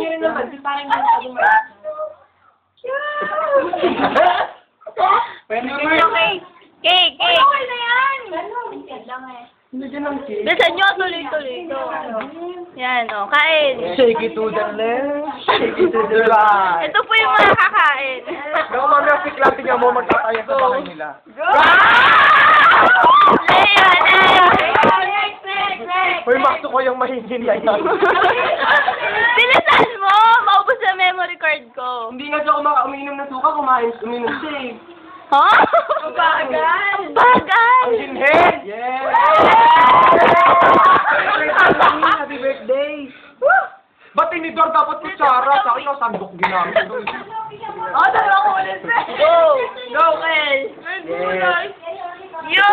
nyo rin naman. Parang yung sabi mo. Pwede ka Cake! Cake! Cake! Okay na yan! Hindi ng cake. Bilisan nyo, tuloy-tuloy. Yan, o. Kain. Shake it to the left, shake it to the right. Ito po yung mga kakain. Naku, mami, ang sikla, tingnan mo, magkakaya sa bahay nila. Leo! Leo! Hoy, makso ko yung mahingin na yan. Bilisan mo! Maubos na memory card ko. Hindi nga siya umiinom ng suka, umiinom siya eh. Ha? Ang bagal! Ang bagal! Ang hinhin! Yes! Happy birthday! Ba't tinidor dapat kutsara? Sa akin ang sandok ginamit. Oh, dalawang ulit, Fred! Go! Go, Kel! Yes. Yo!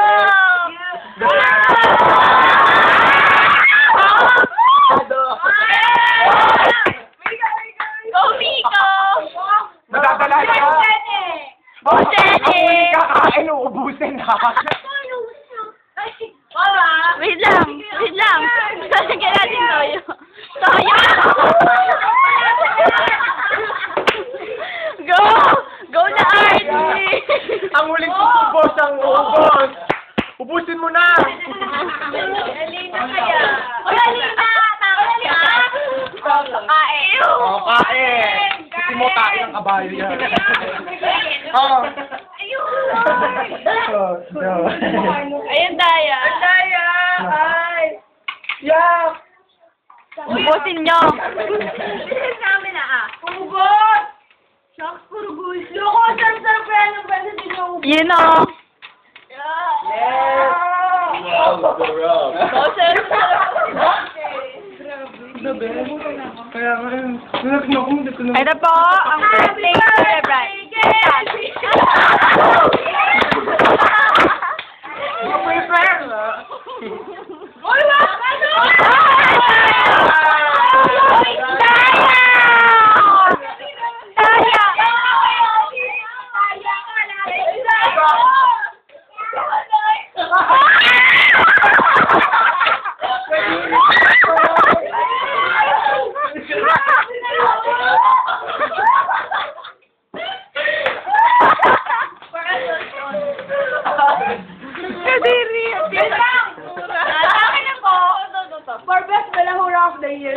Go, Miko! Nadadala ka! Oh, Jenny! Ako yung kakain, uubusin na. Wait lang! Wait lang! Lalagyan natin toyo. Toyo! Go! Go na, Artie! Ang huling ubos ang ubos. Ubusin mo na. Alina kaya. O, Alina! Tama ka! Kain! Oh, kain. Kasi mo kain ang kabayo yan. Oh. Ayun, Daya. Daya! Ay! Yeah. Ubusin nyo. Bilis namin na Ugot! Shucks, puro gusto. Loko, sarap-sarap yan ng beses din yung ugot. Yun o. Yes! Kaya nga yun. Nalagyan ako, hindi ko na. Ito po, ang birthday celebrant. Prepare na. Uy, wag! Ano? Kadiri. For best Bella Hura of the Year.